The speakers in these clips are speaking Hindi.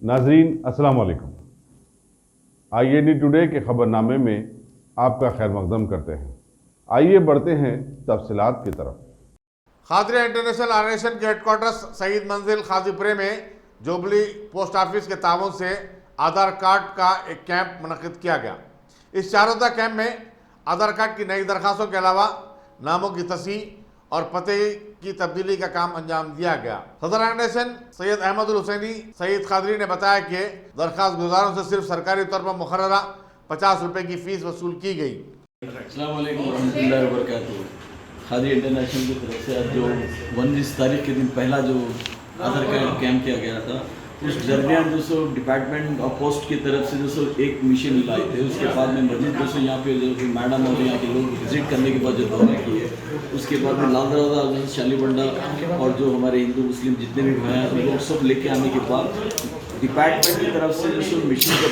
नाजरीन अस्सलाम वालेकुम। IAD टुडे के खबरनामे में आपका खैर मकदम करते हैं। आइए बढ़ते हैं तफसीलात की तरफ। खादरिया इंटरनेशनल ऑर्गेनाइजेशन के हेडक्वार्टर्स सईद मंजिल खाजीपुरे में जोबली पोस्ट ऑफिस के ताउन से आधार कार्ड का एक कैंप मुनक्किद किया गया। इस 4 रोज़ा कैंप में आधार कार्ड की नई दरखास्तों के अलावा नामों की तस्हीह और पते की तब्दीली का काम अंजाम दिया गया। सदर ऑर्गेनाइजेशन सैयद अहमदुल हुसैनी सईद खादरी ने बताया कि दरखास्त गुजारों से सिर्फ सरकारी तौर पर मुकर्ररा 50 रुपये की फ़ीस वसूल की गई। अस्सलाम वालेकुम रहमतुल्लाहि व बरकातुहू। खादी इंटरनेशनल की तरफ से आज जो 19 तारीख के दिन पहला जो आधार कार्ड कैंप किया गया था, उस दरमियान जो सो डिपार्टमेंट ऑफ पोस्ट की तरफ से जो सो एक मिशन लाए थे। उसके बाद में मजीद जो सो यहाँ पे जो मैडम और यहाँ के लोग विजिट करने के बाद जो दौरा किए, उसके बाद में लाल दरवाज़ा शालीबंडा और जो हमारे हिंदू मुस्लिम जितने भी भाई हैं वो सब लेके आने के बाद डिपार्टमेंट की तरफ से जो सो मिशन का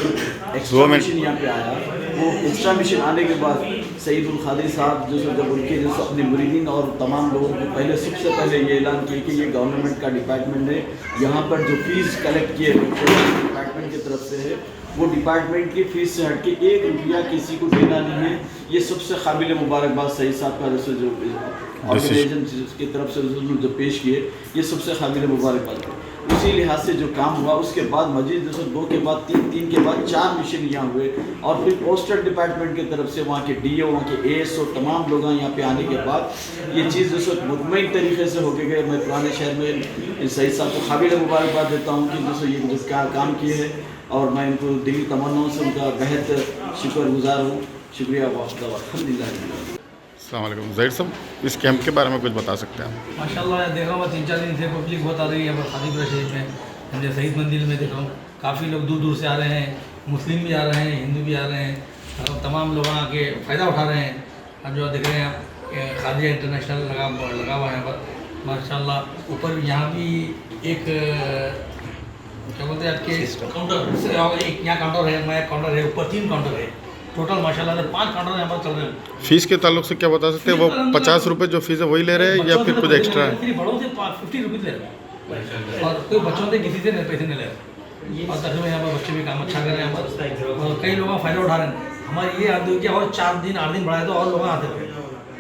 एक्स्ट्रा मिशन यहाँ पे आया। वो एक्स्ट्रा मिशन आने के बाद सईदुल खादरी साहब जो सो जब उनके जो अपने मुरीदीन और तमाम लोगों को पहले सबसे पहले ये ऐलान किया कि ये गवर्नमेंट का डिपार्टमेंट है, यहाँ पर जो फीस कलेक्ट किए डिपार्टमेंट की तरफ से है वो डिपार्टमेंट की फ़ीस से हट के 1 रुपया किसी को देना नहीं है। ये सबसे काबिल मुबारकबाद सईद साहब का जो ऑर्गेनाइजेशन की तरफ से जो पेश किए, ये सबसे काबिल मुबारकबाद है। उसी लिहाज से जो काम हुआ, उसके बाद मजीद जो 2 के बाद 3 के बाद 4 मिशन यहाँ हुए और फिर पोस्टल डिपार्टमेंट की तरफ से वहाँ के DO, वहाँ के ASO तमाम लोग यहाँ पे आने के बाद ये चीज़ जो मुतमईन तरीके से होके गए। मैं पुराने शहर में सईद साहब को काबिल मुबारकबाद देता हूँ कि जो ये जो क्या काम किए हैं और मैं इनको दिली तमन्नाओं से उनका बेहद शुक्रगुजार हूँ। शुक्रिया अल्हम्दुलिल्लाह। अस्सलाम वालेकुम। ज़हीर साहब, इस कैंप के बारे में कुछ बता सकते हैं आप? माशाल्लाह देखा हुआ 3-4 दिन से पब्लिक बहुत आ रही है पर खादीपुरा शरीफ में, जैसे शहीद मंदिर में देखा हूँ काफ़ी लोग दूर दूर से आ रहे हैं, मुस्लिम भी आ रहे हैं, हिंदू भी आ रहे हैं और तमाम लोग आके फ़ायदा उठा रहे हैं। अब जो देख रहे हैं खादिया इंटरनेशनल लगा हुआ है यहाँ पर माशाल्लाह। ऊपर यहाँ भी एक क्या बोलते हैं आपके काउंटर, एक यहाँ काउंटर है, मैं काउंटर है, ऊपर 3 काउंटर है टोटल माशाल्लाह 5 काउंटर यहाँ पर चल रहे हैं। फीस के ताल्लुक से क्या बता सकते हैं? वो 50 रुपये जो फीस है वही ले रहे हैं या फिर कुछ एक्स्ट्रा है? बड़ों से 50 रुपये ले रहे हैं और कोई बच्चों से किसी से पैसे नहीं ले रहे और तकरीबन यहाँ पर बच्चे भी काम अच्छा कर रहे हैं यहाँ पर और कई लोग फ़ायदा उठा रहे हैं। हमारी ये आदत क्या और 4 दिन 8 दिन बढ़ाए तो और लोग आते थे,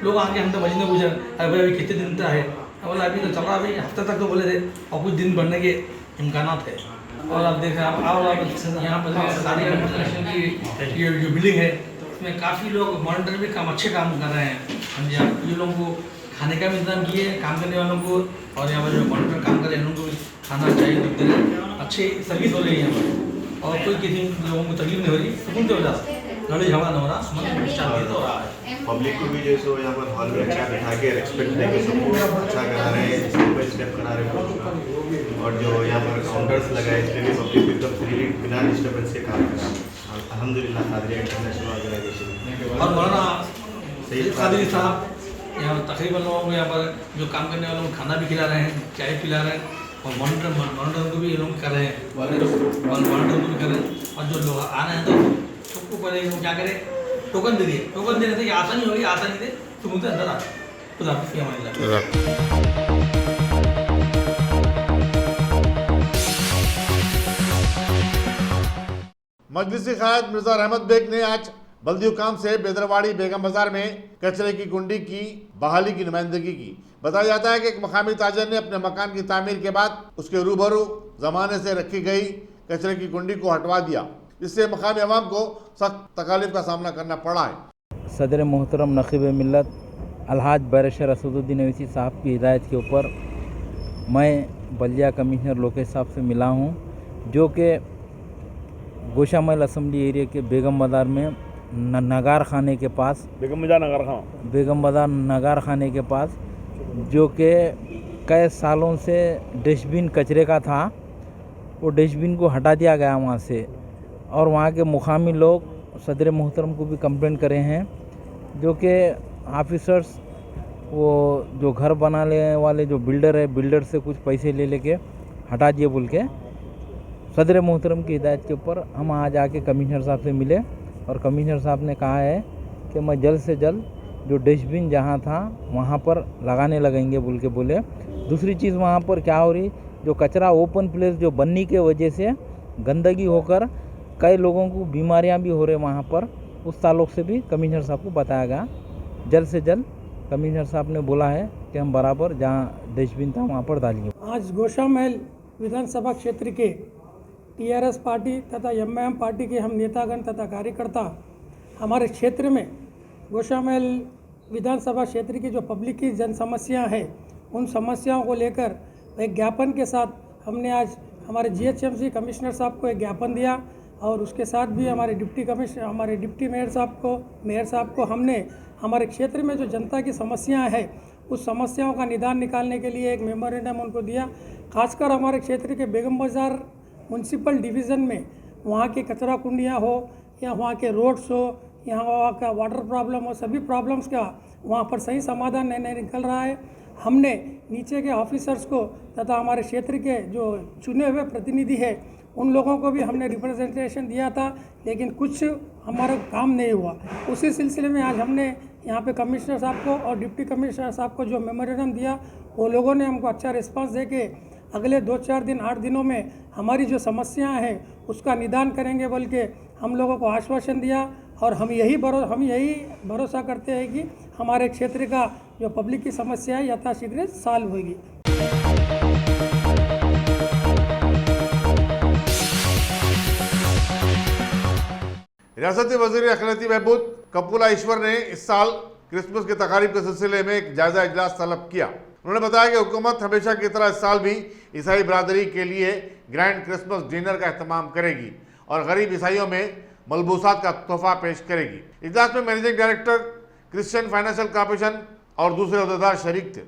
लोग आके हम तो मस्जिद में पूछे अरे भाई अभी कितने दिन तक है, बोला अभी तो चल रहा अभी हफ्ते तक तो बोले थे और कुछ दिन बढ़ने के इम्कान थे। और आप देख रहे हैं आप यहाँ पर सारी की ये जो बिल्डिंग है इसमें काफ़ी लोग मॉनिटर भी काम अच्छे काम कर रहे हैं। हम यहाँ ये लोगों को खाने का भी इंतजाम किए काम करने वालों को और यहाँ पर जो मॉनिटर काम कर रहे हैं उनको भी खाना चाहिए दे रहे हैं, अच्छी सर्विस हो रही है यहाँ पर और कोई किसी लोगों को तकलीफ नहीं हो रही, सुकून से हो जाता है, लड़ाई झगड़ा नहीं हो रहा, शांति हो रहा है। पब्लिक को भी जैसे यहाँ पर हॉल में अच्छा बिठा के रेस्पेक्ट देके सबको अच्छा करा रहे हैं, स्टेप बाई स्टेप करा रहे हैं और जो यहाँ पर काउंटर्स लगाए इसलिए भी पब्लिक एकदम फ्रीली बिना डिस्टर्बेंस के काम करा और अल्हम्दुलिल्लाह खादिया इंटरनेशनल ऑर्गेनाइजेशन और मौलाना सईद खादरी साहब यहाँ तकरीबन लोगों को यहाँ पर जो काम करने वालों को खाना भी खिला रहे हैं, चाय पिला रहे हैं और मॉनिटर को भी ये लोग कर रहे हैं, मॉनिटर को भी कर रहे हैं और जो लोग आ रहे हैं तो सबको पहले क्या करें टोकन दे दिए, टोकन देने से आसानी होगी, आसानी से तो मुझे अंदर आ खुद आपकी हमारी मजलिसी क़यादत मिर्ज़ा रहमत बेग ने आज बल्दी हुकाम से बेदरवाड़ी बेगम बाजार में कचरे की कुंडी की बहाली की नुमाइंदगी की। बताया जाता है कि एक मकामी ताजर ने अपने मकान की तामीर के बाद उसके रूबरू ज़माने से रखी गई कचरे की कुंडी को हटवा दिया, जिससे मकामी अवाम को सख्त तकालीफ का सामना करना पड़ा है। सदर मोहतरम नक़ीब मिल्लत अलहाज बैरिस्टर असदुद्दीन अवैसी साहब की हिदायत के ऊपर मैं बल्दिया कमिश्नर लोकेश साहब से मिला हूँ, जो कि गोशामहल असम्बली एरिया के बेगम बाज़ार में नगार खाने के पास बेगम बाज़ार नगार खाने के पास जो कि कई सालों से डस्टबिन कचरे का था, वो डस्टबिन को हटा दिया गया वहाँ से और वहाँ के मुकामी लोग सदर मोहतरम को भी कंप्लेंट करे हैं, जो कि ऑफिसर्स वो जो घर बनाने वाले जो बिल्डर है, बिल्डर से कुछ पैसे ले लेके हटा दिए बोल के सदर मोहतरम की हिदायत के ऊपर हम आज आके कमिश्नर साहब से मिले और कमिश्नर साहब ने कहा है कि मैं जल्द से जल्द जो डस्टबिन जहाँ था वहाँ पर लगाने लगेंगे बोल के बोले। दूसरी चीज़ वहाँ पर क्या हो रही, जो कचरा ओपन प्लेस जो बनने के वजह से गंदगी होकर कई लोगों को बीमारियां भी हो रहे वहाँ पर। उस ताल्लुक से भी कमिश्नर साहब को बताया गया। जल्द से जल्द कमिश्नर साहब ने बोला है कि हम बराबर जहाँ डस्टबिन था वहाँ पर डालेंगे। आज गोशामहल विधानसभा क्षेत्र के टीआरएस पार्टी तथा एमआईएम पार्टी के हम नेतागण तथा कार्यकर्ता हमारे क्षेत्र में गोशामहल विधानसभा क्षेत्र की जो पब्लिक की जन समस्याएँ हैं उन समस्याओं को लेकर एक ज्ञापन के साथ हमने आज हमारे जीएचएमसी कमिश्नर साहब को एक ज्ञापन दिया और उसके साथ भी हमारे डिप्टी मेयर साहब को हमने हमारे क्षेत्र में जो जनता की समस्याएं हैं उस समस्याओं का निदान निकालने के लिए एक मेमोरेंडम उनको दिया। खासकर हमारे क्षेत्र के बेगम बाज़ार म्यूनसिपल डिवीज़न में वहाँ की कचरा कुंडियाँ हो या वहाँ के रोड्स हो या वहाँ का वाटर प्रॉब्लम हो, सभी प्रॉब्लम्स का वहाँ पर सही समाधान नहीं निकल रहा है। हमने नीचे के ऑफिसर्स को तथा हमारे क्षेत्र के जो चुने हुए प्रतिनिधि हैं उन लोगों को भी हमने रिप्रेजेंटेशन दिया था, लेकिन कुछ हमारा काम नहीं हुआ। उसी सिलसिले में आज हमने यहाँ पे कमिश्नर साहब को और डिप्टी कमिश्नर साहब को जो मेमोरेंडम दिया वो लोगों ने हमको अच्छा रिस्पांस दे के अगले 2-4 दिन 8 दिनों में हमारी जो समस्याएं हैं उसका निदान करेंगे बोल के हम लोगों को आश्वासन दिया। और हम यही भरोसा करते हैं कि हमारे क्षेत्र का जो पब्लिक की समस्या है यथाशीघ्र सॉल्व होगी। रियासती वज़ीर अखिलती बहबूद कपूला ईश्वर ने इस साल क्रिसमस की तकारीब के सिलसिले में एक जायजा इजलास तलब किया। उन्होंने बताया कि हुकूमत हमेशा की तरह इस साल भी ईसाई बरादरी के लिए ग्रैंड क्रिसमस डिनर का एहतमाम करेगी और गरीब ईसाइयों में मलबूसात का तोहफा पेश करेगी। इजलास में managing director Christian financial corporation और दूसरे अहदेदार शरीक थे।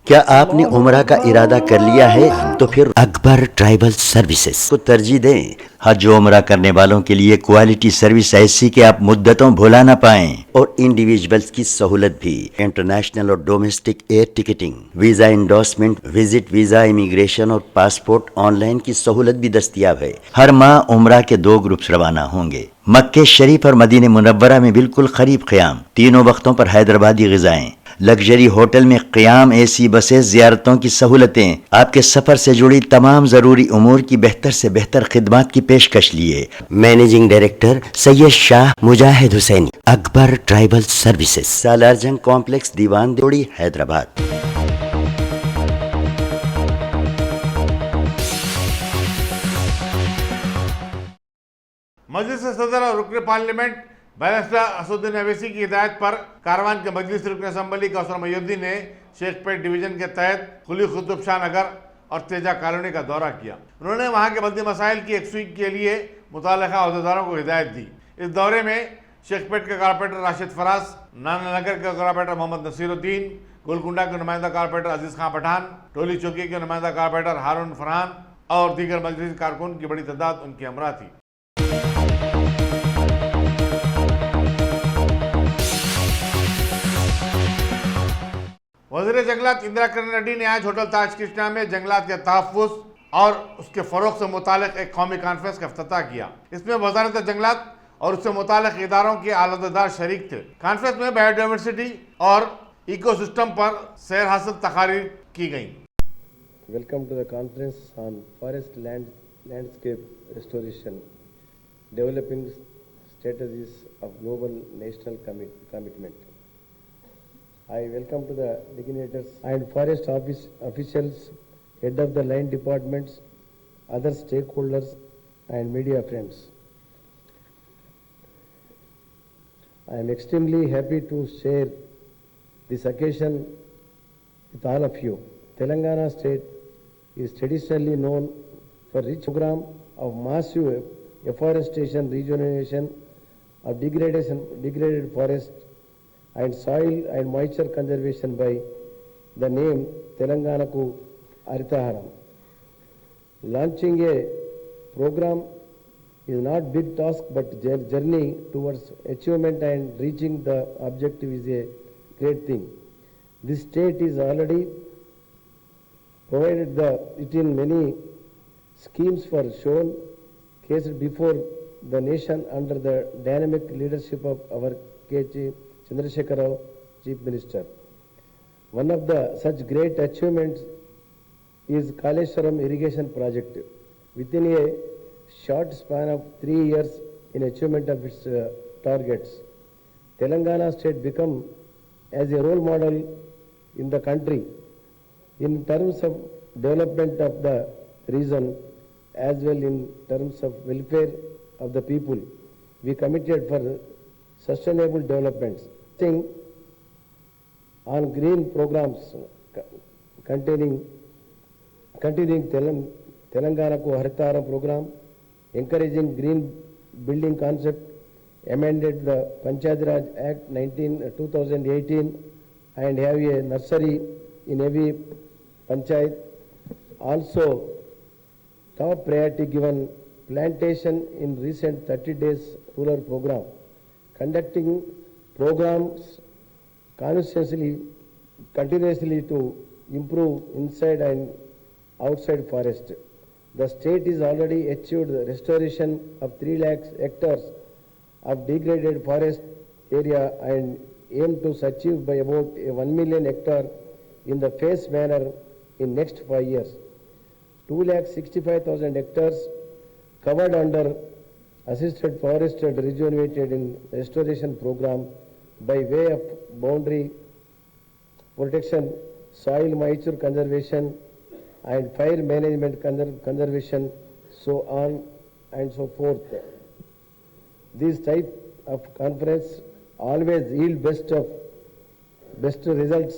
क्या आपने उम्रा का इरादा कर लिया है? तो फिर अकबर ट्राइबल सर्विसेज को तरजीह दें। हज उम्रा करने वालों के लिए क्वालिटी सर्विस ऐसी कि आप मुद्दतों भुला ना पाएं और इंडिविजुअल्स की सहूलत भी। इंटरनेशनल और domestic air ticketing, visa endorsement, visit visa, immigration और पासपोर्ट ऑनलाइन की सहूलत भी दस्तयाब है। हर माह उम्रा के 2 ग्रुप्स रवाना होंगे। मक्के शरीफ और मदीने मुनव्वरा में बिल्कुल करीब क़याम, तीनों वक्तों पर हैदराबादी ग़िज़ाएं, लग्जरी होटल में क़याम, एसी बसें, ज़ियारतों की सहूलतें, आपके सफ़र से जुड़ी तमाम ज़रूरी उमूर की बेहतर से बेहतर खिदमात की पेशकश लिए। मैनेजिंग डायरेक्टर सैयद शाह मुजाहिद हुसैनी, अकबर ट्राइबल सर्विसेज, सालार जंग कॉम्प्लेक्स, दीवान जोड़ी, हैदराबाद। मजलिस सदर और रुकन पार्लियामेंट बैरिस्टर असदुद्दीन अवैसी की हिदायत पर कारवान के मजलिस रुकन असम्बली कौसर मयूद्दीन ने शेखपेट डिवीजन के तहत कुली कुतुब शाह नगर और तेजा कॉलोनी का दौरा किया। उन्होंने वहां के बंदी मसाइल की यकसुई के लिए मुताल्लिका अहदेदारों को हिदायत दी। इस दौरे में शेखपेट के कॉर्पोरेटर राशिद फराज, नाना नगर के कॉर्पोरेटर मोहम्मद नसीरुद्दीन, गोलकुंडा के नुमाइंदा कॉर्पोरेटर अजीज खां पठान, टोली चौकी के नुमाइंदा कॉर्पोरेटर हारून फरहान और दीगर मजलिस कारकुन की बड़ी तादाद उनकी हमरा थी। वज़ीर जंगलात इंदिरा किरण रेड्डी ने आज होटल ताज कृष्णा में जंगलात के तहफ़्फ़ुज़ और उसके फ़रोग़ से मुतालिक एक कौमी कॉन्फ्रेंस का इफ्तिताह किया। इसमें वज़ारत जंगलात और उससे मुतालिक इदारों के आलादार शरीक थे। कॉन्फ्रेंस में बायोडाइवर्सिटी और इकोसिस्टम पर सैर हासिल तकारीर की गई। Welcome to the conference on forest landscape restoration, developing strategies of global national commitment. I welcome to the dignitaries and forest officials, head of the land departments, other stakeholders and media friends. I am extremely happy to share this occasion with all of you. Telangana state is traditionally known for rich program of massive afforestation, rejuvenation of degraded forest and soil and moisture conservation by the name Telanganaku Aritaharam. Launching a program is not big task but journey towards achievement and reaching the objective is a great thing. This state is already provided it in many schemes for shown cases before the nation under the dynamic leadership of our K.G. Chandrasekhar Rao, Chief Minister. One of the such great achievements is Kaleshwaram irrigation project. Within a short span of 3 years in achievement of its targets, Telangana state become as a role model in the country in terms of development of the region as well in terms of welfare of the people. We committed for sustainable developments. On green programs continuing Telangana Ko Haritaram program, encouraging green building concept, amended the Panchayat Raj Act 2018 and have a nursery in every panchayat. Also, top priority given plantation in recent 30 days rural program, conducting programs continuously to improve inside and outside forest. The state is already achieved the restoration of 3 lakh hectares of degraded forest area and aim to achieve by about 1 million hectare in the phased manner in next 5 years. 2,65,000 hectares covered under assisted forest and rejuvenated in restoration program by way of boundary protection, soil moisture conservation and fire management conservation, so on and so forth. This type of conference always yield best results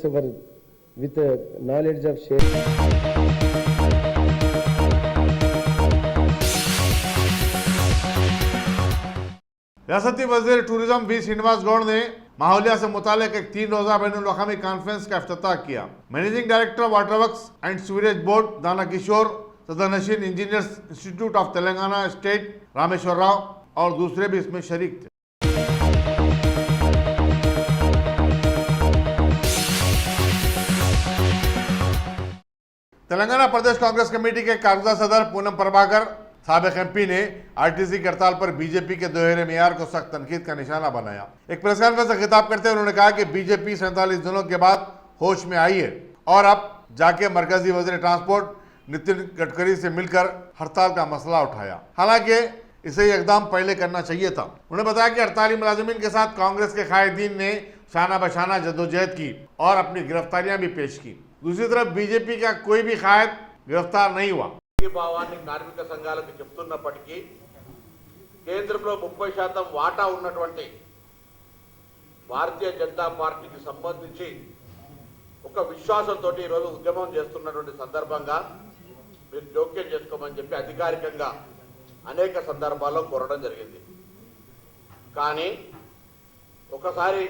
with knowledge of sharing. रियासती वज़ीर टूरिज्म वी श्रीनिवास गौड़ ने माहौलिया से मुतालिक एक 3 रोज़ा बैनुल-अक़वामी कॉन्फ्रेंस का इफ्तिताह किया। Managing director water works and sewerage board Dana Kishore, सदरनशीन engineers institute of Telangana state Rameshwar Rao और दूसरे भी इसमें शरीक थे। तेलंगाना प्रदेश कांग्रेस कमेटी के कारकुजा सदर पूनम प्रभाकर साबिक एमपी ने आरटीसी की हड़ताल पर बीजेपी के दोहरे मेयार को सख्त तनकीद का निशाना बनाया। एक प्रेस कॉन्फ्रेंस से खिताब करते हुए उन्होंने कहा कि बीजेपी 47 दिनों के बाद होश में आई है और अब जाके मरकजी वजीर ट्रांसपोर्ट नितिन गडकरी से मिलकर हड़ताल का मसला उठाया। हालांकि इसे इकदाम पहले करना चाहिए था। उन्होंने बताया कि हड़ताली मुलाजिमीन के साथ कांग्रेस के कायदीन ने शाना बशाना जद्दोजहद की और अपनी गिरफ्तारियां भी पेश की। दूसरी तरफ बीजेपी का कोई भी कायद गिरफ्तार नहीं हुआ। భావాన్ని కార్మిక సంఘాలకు చెప్తున్నప్పటికీ కేంద్రంలో 30% వాటా ఉన్నటువంటి భారతీయ జనతా పార్టీకి సంబంధించి ఒక విశ్వాసంతో ఈ రోజు ఉద్యమం చేస్తున్నటువంటి సందర్భంగా మీరు జోక్యం చేసుకోమని చెప్పి అధికారికంగా అనేక సందర్భాల్లో కోరడం జరిగింది। కానీ ఒకసారి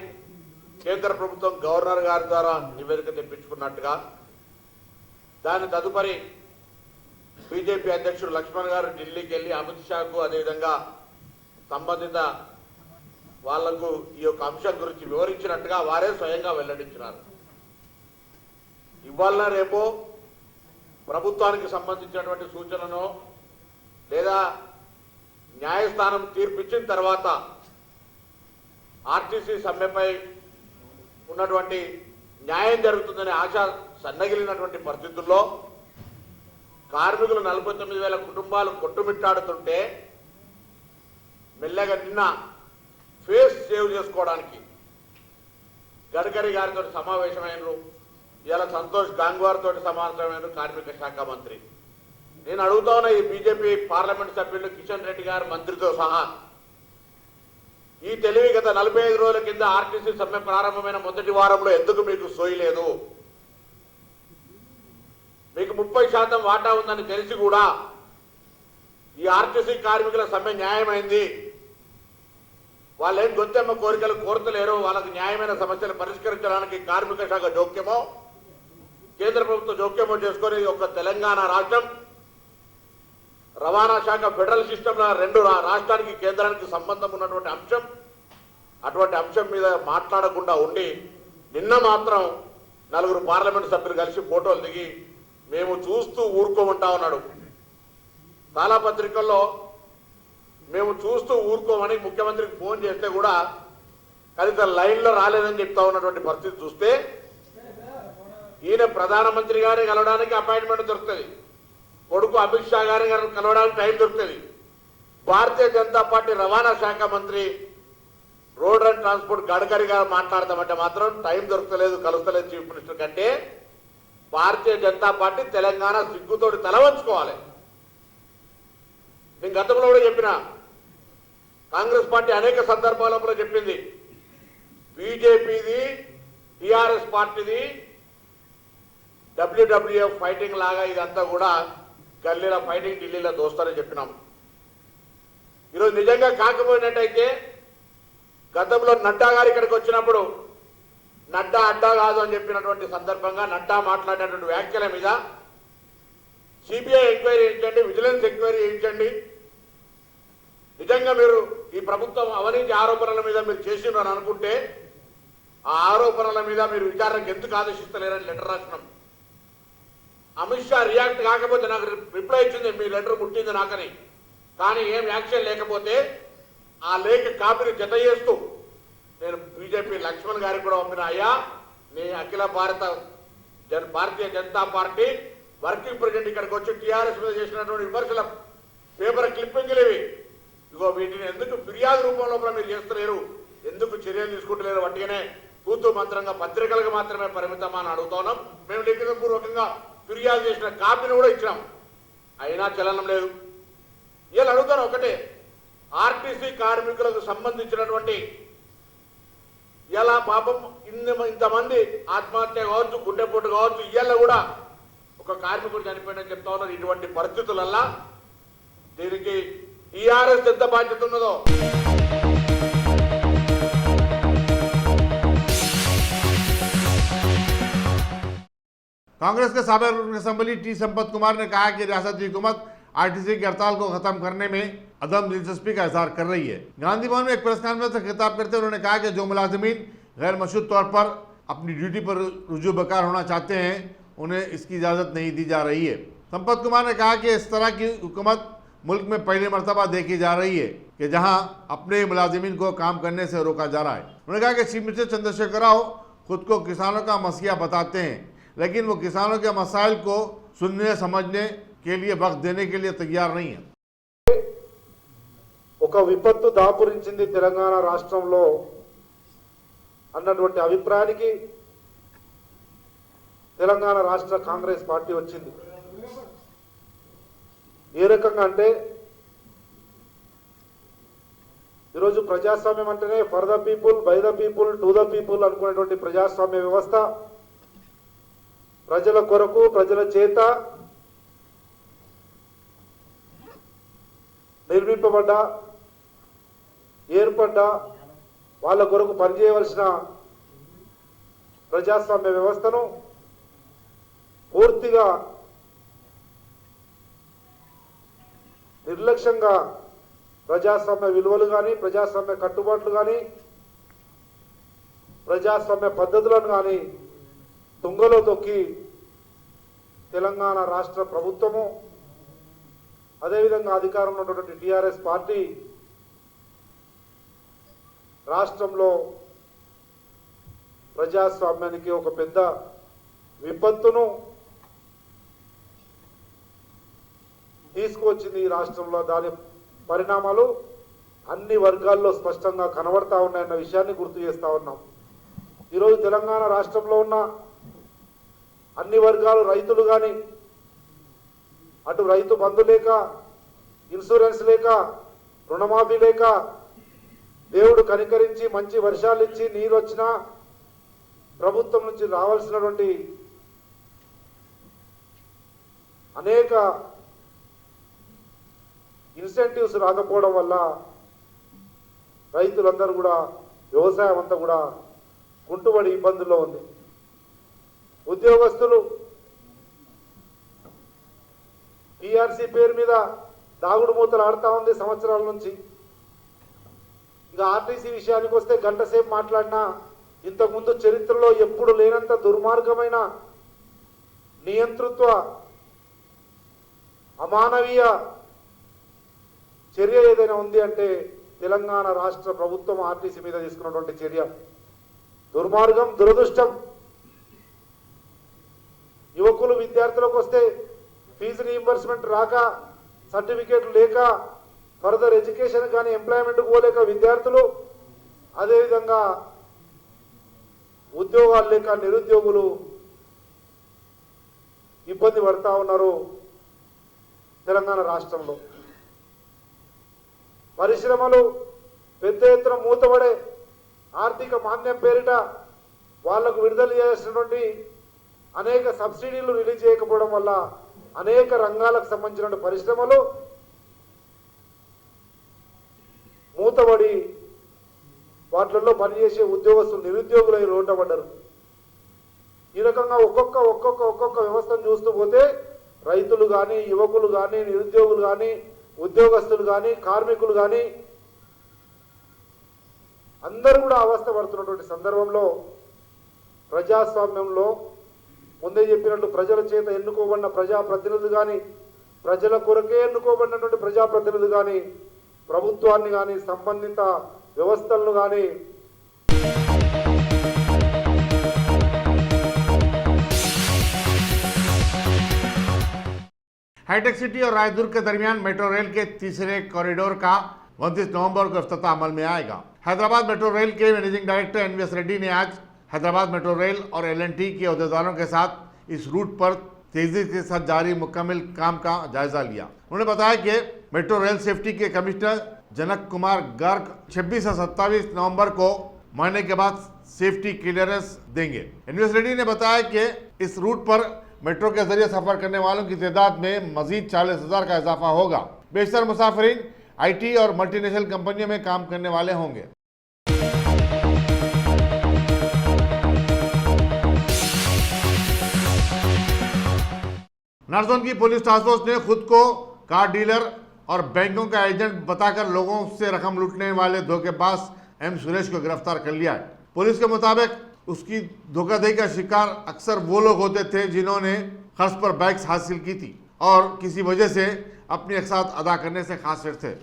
కేంద్ర ప్రభుత్వం గవర్నర్ గారి ద్వారా నివేదిక తెప్పించుకున్నట్టుగా దాని తదుపరి बीजेपी अध्यक्षुడు లక్ష్మణ్ గారు ఢిల్లీకి వెళ్ళి అమిత్ షాకు అదే విధంగా సంబంధిత వాళ్లకు ఈ యొక్క అంశం గురించి వివరించినట్టుగా వారే స్వయంగా వెల్లడించారు। ఇవాళ రేపో ప్రభుత్వానికి సంబంధించినటువంటి సూచనను లేదా న్యాయస్థానం తీర్పు ఇచ్చిన తర్వాత ఆర్టీసీ సమ్మెపై ఉన్నటువంటి న్యాయం జరుగుతుందనే ఆశ సన్నగిలినటువంటి పరిస్థితుల్లో కార్మికులు 49,000 కుటుంబాలు కొట్టుమిట్టాడుతుంటే మెల్లగా నిన్న ఫేస్ సేవ్ చేసుకోవడానికి గడ్కరీ గారితో సమావేశమైనరు, ఇలా సంతోష్ గంగ్వార్ తోటి సమావేశమైనరు కార్మిక శాఖ మంత్రి। నేను అడుగుతా ఉన్న ఈ బీజేపీ పార్లమెంట్ సభ్యులు కిషన్ రెడ్డి గారు మంత్రితో సహా ఈ తెలివి గత 45 రోజుల కింద ఆర్టీసీ సమ్మె ప్రారంభమైన మొదటి వారంలో ఎందుకు మీకు సోయలేదు? మీకు 30% వాటా ఉందని తెలిసి కూడా ఈ ఆర్టీసీ కార్మికుల సమ్మె న్యాయమైంది, వాళ్ళేం గొంతెమ్మ కోరికలు కోరతలేరు, వాళ్ళకి న్యాయమైన సమస్యలు పరిష్కరించడానికి కార్మిక శాఖ జోక్యమో కేంద్ర ప్రభుత్వ జోక్యమో చేసుకొని ఒక తెలంగాణ రాష్ట్రం రవాణా శాఖ ఫెడరల్ సిస్టంలో 2 రాష్ట్రానికి కేంద్రానికి సంబంధం ఉన్నటువంటి అంశం, అటువంటి అంశం మీద మాట్లాడకుండా ఉండి నిన్న మాత్రం 4 పార్లమెంట్ సభ్యులు కలిసి ఫోటోలు దిగి మేము చూస్తూ ఊరుకోమంటా ఉన్నాడు। తాళపత్రికల్లో మేము చూస్తూ ఊరుకోమని ముఖ్యమంత్రికి ఫోన్ చేస్తే కూడా కనీసం లైన్లో రాలేదని చెప్తా ఉన్నటువంటి పరిస్థితి చూస్తే ఈయన ప్రధానమంత్రి గారిని కలవడానికి అపాయింట్మెంట్ దొరుకుతుంది, కొడుకు అమిత్ షా గారిని కలవడానికి టైం దొరుకుతుంది. భారతీయ జనతా పార్టీ రవాణా శాఖ మంత్రి రోడ్ అండ్ ట్రాన్స్పోర్ట్ గడ్కరీ గారు మాట్లాడతామంటే మాత్రం టైం దొరకలేదు, కలుస్తలేదు చీఫ్ మినిస్టర్ కంటే. భారతీయ జనతా పార్టీ తెలంగాణ సిగ్గుతోటి తల వంచుకోవాలి. నేను గతంలో కూడా చెప్పిన, కాంగ్రెస్ పార్టీ అనేక సందర్భాలలో చెప్పింది, బీజేపీది టీఆర్ఎస్ పార్టీది WWF ఫైటింగ్ లాగా ఇదంతా కూడా గల్లీల ఫైటింగ్, ఢిల్లీలో దోస్తారని చెప్పినాం. ఈరోజు నిజంగా కాకపోయినట్టయితే గతంలో నడ్డా గారు ఇక్కడికి వచ్చినప్పుడు నడ్డా అడ్డా కాదు అని చెప్పినటువంటి సందర్భంగా నడ్డా మాట్లాడినటువంటి వ్యాఖ్యల మీద సిబిఐ ఎంక్వైరీ చేయించండి, విజిలెన్స్ ఎంక్వైరీ చేయించండి. నిజంగా మీరు ఈ ప్రభుత్వం అవినీతి ఆరోపణల మీద మీరు చేసిండ్రని అనుకుంటే ఆ ఆరోపణల మీద మీరు విచారణకు ఎందుకు ఆదేశిస్తలేరని లెటర్ రాసినాం. అమిత్ షా రియాక్ట్ కాకపోతే నాకు రిప్లై ఇచ్చింది, మీ లెటర్ ముట్టింది నాకని. కానీ ఏం యాక్షన్ లేకపోతే ఆ లేఖ కాపీని జత చేస్తూ నేను బీజేపీ లక్ష్మణ్ గారికి కూడా పంపిన, అయ్యా నీ అఖిల Bharatiya Janata party working president ఇక్కడికి వచ్చి టీఆర్ఎస్ మీద చేసినటువంటి విమర్శల పేపర్ క్లిప్పింగ్లు ఇవి, ఇగో వీటిని ఎందుకు ఫిర్యాదు రూపంలో మీరు చేస్తలేరు, ఎందుకు చర్యలు తీసుకుంటలేరు, వాటినే తూతూ మంత్రంగా పత్రికలకు మాత్రమే పరిమితమా అని అడుగుతున్నాం. మేము లిఖితపూర్వకంగా ఫిర్యాదు చేసిన కాపీని కూడా ఇచ్చినాం, అయినా చలనం లేదు. ఇలా అడుగుతాను ఒకటే, ఆర్టీసీ కార్మికులకు సంబంధించినటువంటి ఇలా పాపం ఇంతమంది ఆత్మహత్య కావచ్చు, గుండెపోటు కావచ్చు, ఇవాళ కూడా ఒక కార్మికుడు చనిపోయిందని చెప్తా ఉన్నారు. ఇటువంటి పరిస్థితులల్లా దీనికి టీఆర్ఎస్ ఎంత బాధ్యత ఉన్నదో कांग्रेस के साबिक रुकन असम्बली टी संपत कुमार ने कहा कि रियासती हुकूमत आरटीसी की हड़ताल को खत्म करने में अदम दिलचस्पी का इजहार कर रही है। गांधी भवन में एक प्रेस कॉन्फ्रेंस से खिताब करते हुए उन्होंने कहा कि जो मुलाजिमीन गैर मशरूत तौर पर अपनी ड्यूटी पर रुजू बकार होना चाहते हैं उन्हें इसकी इजाज़त नहीं दी जा रही है। संपत कुमार ने कहा कि इस तरह की हुकूमत मुल्क में पहली मरतबा देखी जा रही है कि जहां अपने मुलाजिमीन को काम करने से रोका जा रहा है। उन्होंने कहा कि चीफ मिनिस्टर चंद्रशेखर राव खुद को किसानों का मसीहा बताते हैं, लेकिन वो किसानों के मसाइल को सुनने समझने के लिए वक्त देने के लिए तैयार नहीं है। ఒక విపత్తు దాపురించింది తెలంగాణ రాష్ట్రంలో అన్నటువంటి అభిప్రాయానికి తెలంగాణ రాష్ట్ర కాంగ్రెస్ పార్టీ వచ్చింది. ఏ రకంగా అంటే ఈరోజు ప్రజాస్వామ్యం అంటేనే for the people, by the people, to the people అనుకునేటువంటి ప్రజాస్వామ్య వ్యవస్థ, ప్రజల కొరకు, ప్రజల చేత నిర్మింపబడ్డ, ఏర్పడ్డ, వాళ్ళ కొరకు పనిచేయవలసిన ప్రజాస్వామ్య వ్యవస్థను పూర్తిగా నిర్లక్ష్యంగా ప్రజాస్వామ్య విలువలు కానీ, ప్రజాస్వామ్య కట్టుబాట్లు కానీ, ప్రజాస్వామ్య పద్ధతులను కానీ తుంగలో తొక్కి తెలంగాణ రాష్ట్ర ప్రభుత్వము, అదేవిధంగా అధికారంలో ఉన్నటువంటి టీఆర్ఎస్ పార్టీ రాష్ట్రంలో ప్రజాస్వామ్యానికి ఒక పెద్ద విపత్తును తీసుకువచ్చింది ఈ రాష్ట్రంలో. దాని పరిణామాలు అన్ని వర్గాల్లో స్పష్టంగా కనబడతా ఉన్నాయన్న విషయాన్ని గుర్తు చేస్తా ఉన్నాం. ఈరోజు తెలంగాణ రాష్ట్రంలో ఉన్న అన్ని వర్గాలు, రైతులు కానీ, అటు రైతు బంధు లేక, ఇన్సూరెన్స్ లేక, రుణమాఫీ లేక, దేవుడు కనికరించి మంచి వర్షాలు ఇచ్చి నీరు వచ్చినా ప్రభుత్వం నుంచి రావాల్సినటువంటి అనేక ఇన్సెంటివ్స్ రాకపోవడం వల్ల రైతులందరూ కూడా, వ్యవసాయం అంతా కూడా కుంటుబడి ఇబ్బందుల్లో ఉంది. ఉద్యోగస్తులు టీఆర్సీ పేరు మీద దాగుడు మూతలు ఆడుతూ ఉంది సంవత్సరాల నుంచి. ఇక ఆర్టీసీ విషయానికి వస్తే గంట సేపు మాట్లాడినా ఇంతకుముందు చరిత్రలో ఎప్పుడు లేనంత దుర్మార్గమైన నియంతృత్వ అమానవీయ చర్య ఏదైనా ఉంది అంటే తెలంగాణ రాష్ట్ర ప్రభుత్వం ఆర్టీసీ మీద తీసుకున్నటువంటి చర్య దుర్మార్గం, దురదృష్టం. యువకులు విద్యార్థులకు వస్తే ఫీజు రీయింబర్స్మెంట్ రాక సర్టిఫికేట్లు లేక ఫర్దర్ ఎడ్యుకేషన్ కానీ ఎంప్లాయ్మెంట్కి పోలేక విద్యార్థులు, అదేవిధంగా ఉద్యోగాలు లేక నిరుద్యోగులు ఇబ్బంది పడతా ఉన్నారు. తెలంగాణ రాష్ట్రంలో పరిశ్రమలు పెద్ద ఎత్తున మూతపడే ఆర్థిక మాంద్యం పేరిట వాళ్లకు విడుదల చేయాల్సినటువంటి అనేక సబ్సిడీలు రిలీజ్ చేయకపోవడం వల్ల అనేక రంగాలకు సంబంధించిన పరిశ్రమలు మూతబడి వాటిల్లో పనిచేసే ఉద్యోగస్తులు నిరుద్యోగులై రోడ్డు పడ్డారు. ఈ రకంగా ఒక్కొక్క వ్యవస్థను చూస్తూ పోతే రైతులు కానీ, యువకులు కానీ, నిరుద్యోగులు కానీ, ఉద్యోగస్తులు కానీ, కార్మికులు కానీ అందరూ కూడా అవస్థ పడుతున్నటువంటి సందర్భంలో ప్రజాస్వామ్యంలో ముందే చెప్పినట్టు ప్రజల చేత ఎన్నుకోబడిన ప్రజాప్రతినిధులు కానీ, ప్రజల కొరకే ఎన్నుకోబడినటువంటి ప్రజాప్రతినిధులు కానీ, ప్రభుత్వాన్ని కానీ, సంబంధిత వ్యవస్థలను కానీ हाईटेक सिटी और रायदुर्ग के दरमियान मेट्रो रेल के तीसरे कॉरिडोर का 29 नवंबर को इफ्तिताह अमल में आएगा। हैदराबाद मेट्रो रेल के मैनेजिंग डायरेक्टर एनवीएस रेड्डी ने आज हैदराबाद मेट्रो रेल और एल&टी के अहदेदारों के साथ इस रूट पर तेजी के साथ जारी मुकम्मल काम का जायजा लिया। उन्होंने बताया कि मेट्रो रेल सेफ्टी के कमिश्नर जनक कुमार गर्ग 26 से 27 नवंबर को महीने के बाद सेफ्टी क्लियरेंस देंगे। एनवीएस रेड्डी ने बताया कि इस रूट पर मेट्रो के जरिए सफर करने वालों की तादाद में मजीद 40,000 का इजाफा होगा। बेशतर मुसाफिरीन आईटी और मल्टीनेशनल कंपनियों में काम करने वाले होंगे। नारजोन की पुलिस टास्क फोर्स ने खुद को कार डीलर और बैंकों का एजेंट बताकर लोगों से रकम लूटने वाले धोखेबाज एम सुरेश को गिरफ्तार कर लिया है। पुलिस के मुताबिक उसकी धोखाधड़ी का शिकार अक्सर वो लोग होते थे जिन्होंने खर्च पर बाइक्स हासिल की थी और किसी वजह से अपनी अक़सात अदा करने से कासिर थे।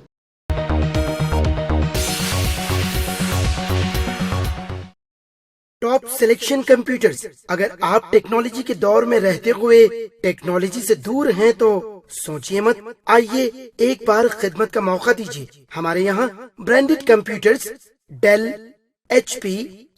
Top selection computers. अगर आप टेक्नोलॉजी के दौर में रहते हुए टेक्नोलॉजी से दूर हैं तो सोचिए मत, आइए एक बार खिदमत का मौका दीजिए। हमारे यहाँ branded computers Dell, HP,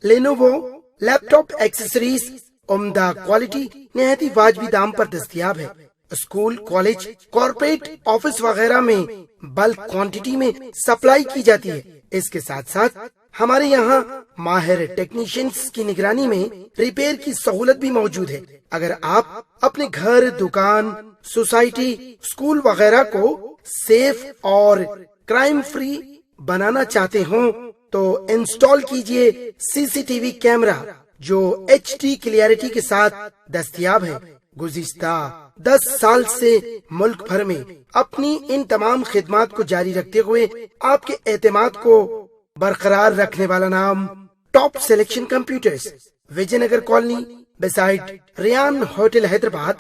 Lenovo, laptop accessories उम्दा क्वालिटी निहायती वाजबी दाम पर दस्तयाब है। स्कूल, कॉलेज, कॉर्पोरेट, ऑफिस वगैरह में बल्क क्वांटिटी में सप्लाई की जाती है। इसके साथ साथ हमारे यहाँ माहिर टेक्नीशियंस की निगरानी में रिपेयर की सहूलत भी मौजूद है। अगर आप अपने घर, दुकान, सोसाइटी, स्कूल वगैरह को सेफ और क्राइम फ्री बनाना चाहते हो तो इंस्टॉल कीजिए सीसीटीवी कैमरा जो HD क्लियरिटी के साथ दस्तयाब है। गुज़िश्ता 10 साल से मुल्क भर में अपनी इन तमाम खिदमात को जारी रखते हुए आपके एतमाद को बरकरार रखने वाला नाम top selection computers, Vijayanagar colony beside Riyan hotel Hyderabad.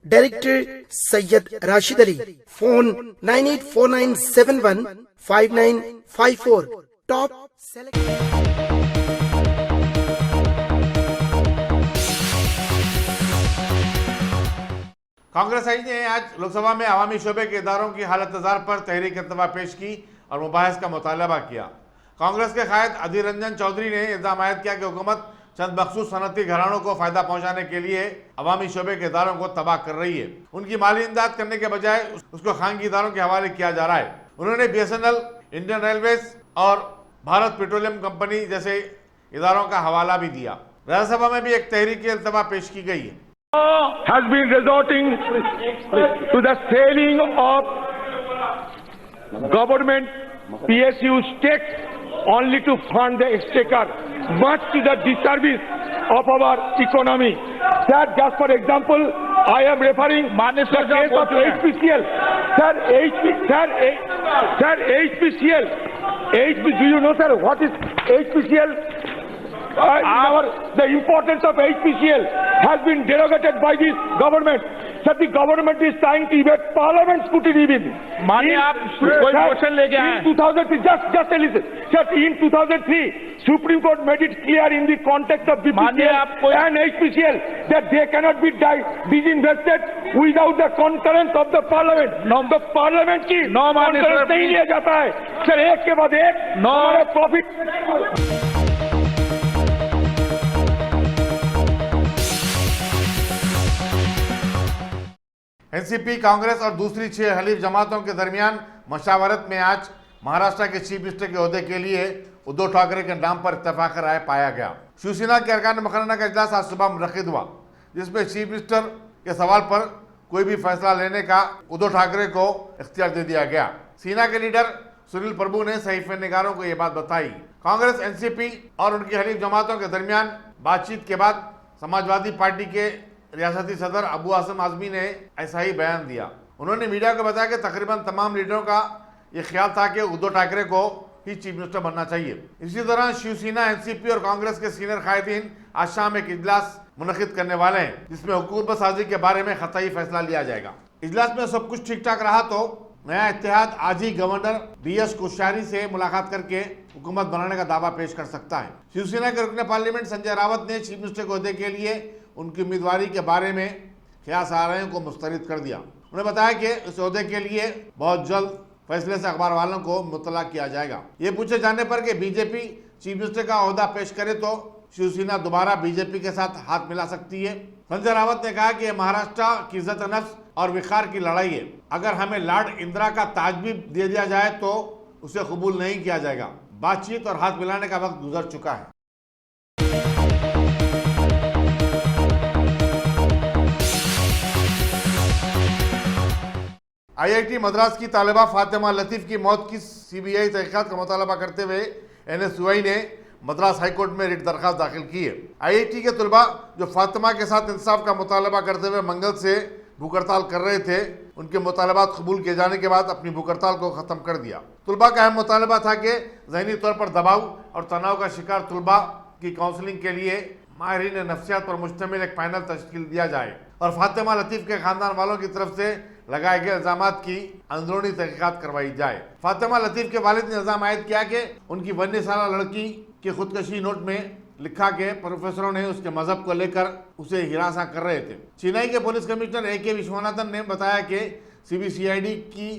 Director Syed Rashid Ali. Phone 9849715954। Top Congress I ने आज लोकसभा में अवामी शोबे के इदारों की हालत नज़ार पर तहरीक इल्तवा पेश की और मुबाहिस का मुतालबा किया। कांग्रेस के कायद अधीर रंजन चौधरी ने इल्जाम आयद किया कि हुकूमत चंद मखसूस सनती घरानों को फायदा पहुंचाने के लिए अवामी शोबे के इदारों को तबाह कर रही है। उनकी माली इमदाद करने के बजाय उसको खानगी इदारों के हवाले किया जा रहा है। उन्होंने BSNL, इंडियन रेलवेज और भारत पेट्रोलियम कंपनी जैसे इदारों का हवाला भी दिया। राज्यसभा में भी एक तहरीक इल्तवा पेश की गई है। has been resorting to the selling of government PSU stakes only to fund the exchequer, much to the disservice of our economy. Sir, just for example, I am referring the case of HPCL. HPCL. Do you know, sir, what is HPCL? The importance of HPCL has been derogated by this government. that the government is trying to evade Parliament scrutiny with. मानिए आप कोई क्वेश्चन लेके आए In 2003, just listen. Just in 2003, Supreme Court made it clear in the context of BPCL and HPCL that they cannot be disinvested without the concurrence of the Parliament. The Parliament की concurrence नहीं लिया जाता है. सर एक के बाद एक हमारे प्रॉफिट एनसीपी, कांग्रेस और दूसरी 6 हलीफ जमातों के दरमियान मशावरत में आज महाराष्ट्र के चीफ मिनिस्टर के ओहदे के लिए उद्धव ठाकरे के नाम पर इत्तेफाक राय पाया गया। शिवसेना के अरकान मुकर्ररा का इजलास आज सुबह मुनक्किद हुआ, जिसमें चीफ मिनिस्टर के सवाल पर कोई भी फैसला लेने का उद्धव ठाकरे को इख्तियार दे दिया गया। सेना के लीडर सुनील प्रभु ने सहीफे निगारों को यह बात बताई। कांग्रेस, एनसीपी और उनकी हलीफ जमातों के दरमियान बातचीत के बाद समाजवादी पार्टी के रियासती सदर अबू आसिम आजमी ने ऐसा ही बयान दिया। उन्होंने मीडिया को बताया कि तकरीबन तमाम लीडरों का ये ख्याल था कि उद्धव ठाकरे को ही चीफ मिनिस्टर बनना चाहिए। इसी दौरान शिवसेना, एनसीपी और कांग्रेस के सीनियर कायदीन आज शाम एक इजलास मुनक्किद करने वाले हैं, जिसमें हुकूमत साजी के बारे में खतई फैसला लिया जाएगा। इजलास में सब कुछ ठीक ठाक रहा तो नया इत्तेहाद आज ही गवर्नर DS कोश्यारी से मुलाकात करके हुकूमत बनाने का दावा पेश कर सकता है। शिवसेना के रुकने पार्लियामेंट संजय रावत ने चीफ मिनिस्टर के ओहदे के लिए उनकी उम्मीदवारी के बारे में ख्यास आ रहे को मुस्तरद कर दिया। उन्होंने बताया कि इस ओहदे के लिए बहुत जल्द फैसले से अखबार वालों को मुतला किया जाएगा। ये पूछे जाने पर कि बीजेपी चीफ मिनिस्टर का ओहदा पेश करे तो शिवसेना दोबारा बीजेपी के साथ हाथ मिला सकती है। संजय रावत ने कहा कि महाराष्ट्र की इज्जत नफ्स और विकार की लड़ाई है। अगर हमें लॉर्ड इंदिरा का ताज भी दे दिया जाए तो उसे कबूल नहीं किया जाएगा। बातचीत और हाथ मिलाने का वक्त गुजर चुका है। IIT मद्रास की तालिबा फातिमा लतीफ की मौत की CBI तहकीकात का मुतालबा करते हुए NSUI ने मद्रास हाईकोर्ट में रिट दरखास्त दाखिल की है। IIT के तलबा जो फातिमा के साथ इंसाफ का मुतालबा करते हुए मंगल से भूख हड़ताल कर रहे थे, उनके मुतालबात कबूल किए जाने के बाद अपनी भूख हड़ताल को ख़त्म कर दिया। तलबा का अहम मुतालबा था कि ज़हनी तौर पर दबाव और तनाव का शिकार तलबा की काउंसलिंग के लिए माहिरीन नफ्सियात पर मुश्तमिल एक पैनल तश्कील दिया जाए और फातिमा लतीफ़ के ख़ानदान वालों की तरफ से लगाए गए इल्ज़ामात की अंदरूनी तहकीकात करवाई जाए। फातिमा लतीफ़ के वालिद ने इल्ज़ाम आयद किया कि उनकी 19 साल लड़की के खुदकशी नोट में लिखा के प्रोफेसरों ने उसके मजहब को लेकर उसे हिरासा कर रहे थे। चेन्नई के पुलिस कमिश्नर AK विश्वनाथन ने बताया कि CBCID की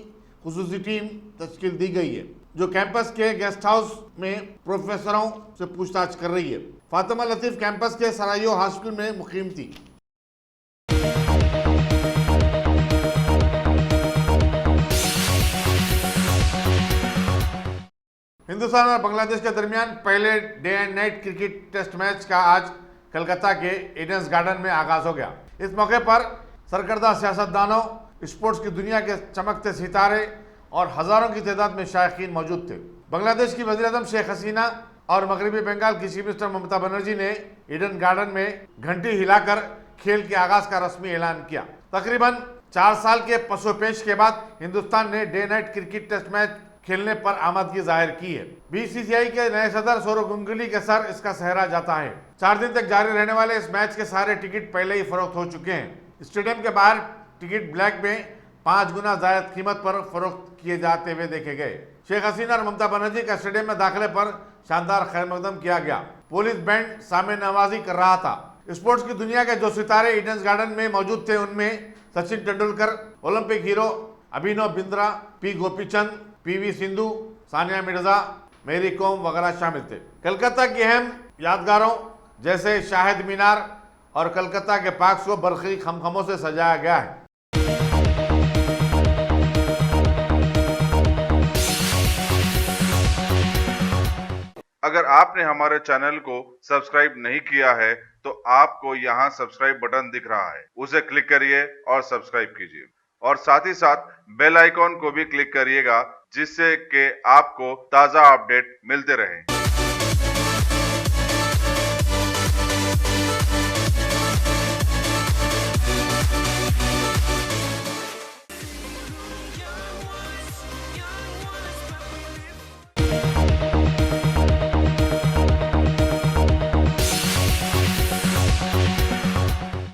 खुसूसी टीम तश्कील दी गई है जो कैंपस के गेस्ट हाउस में प्रोफेसरों से पूछताछ कर रही है। फातिमा लतीफ़ कैंपस के सरायो हॉस्टल में मुकीम थी। हिंदुस्तान और बांग्लादेश के दरमियान पहले day and night cricket test match का आज कलकत्ता के ईडन गार्डन में आगाज हो गया। इस मौके पर सरकर्दा सियासतदानों, स्पोर्ट्स की दुनिया के चमकते सितारे और हजारों की तादाद में शायकीन मौजूद थे। बांग्लादेश की वज़ीर-ए-आज़म शेख हसीना और मगरबी बंगाल की चीफ मिनिस्टर ममता बनर्जी ने ईडन गार्डन में घंटी हिलाकर खेल के आगाज का रस्मी ऐलान किया। तकरीबन 4 साल के पसोपेश के बाद हिंदुस्तान ने day night cricket test match खेलने पर आमदगी जाहिर की है। BCCI के नए सदर सौरव गंगुली के सर इसका सहरा जाता है। 4 दिन तक जारी रहने वाले इस मैच के सारे टिकट पहले ही फरोख्त हो चुके हैं। स्टेडियम के बाहर टिकट ब्लैक में 5 गुना ज्यादा कीमत पर फरोख्त किए जाते हुए देखे गए। शेख हसीना और ममता बनर्जी का स्टेडियम में दाखिले पर शानदार खैर मकदम किया गया। पुलिस बैंड सामे नवाजी कर रहा था। स्पोर्ट्स की दुनिया के जो सितारे ईडन गार्डन में मौजूद थे उनमें Sachin Tendulkar, Olympic hero Abhinav Bindra, P Gopichand, PV Sindhu, Sania Mirza, मेरी कॉम वगैरह शामिल थे। कलकत्ता की अहम यादगारों जैसे शाहिद मीनार और कलकत्ता के पार्क्स को बरखी खमखमों से सजाया गया है। अगर आपने हमारे चैनल को सब्सक्राइब नहीं किया है तो आपको यहाँ सब्सक्राइब बटन दिख रहा है, उसे क्लिक करिए और सब्सक्राइब कीजिए और साथ ही साथ बेल आइकॉन को भी क्लिक करिएगा जिससे कि आपको ताज़ा अपडेट मिलते रहें।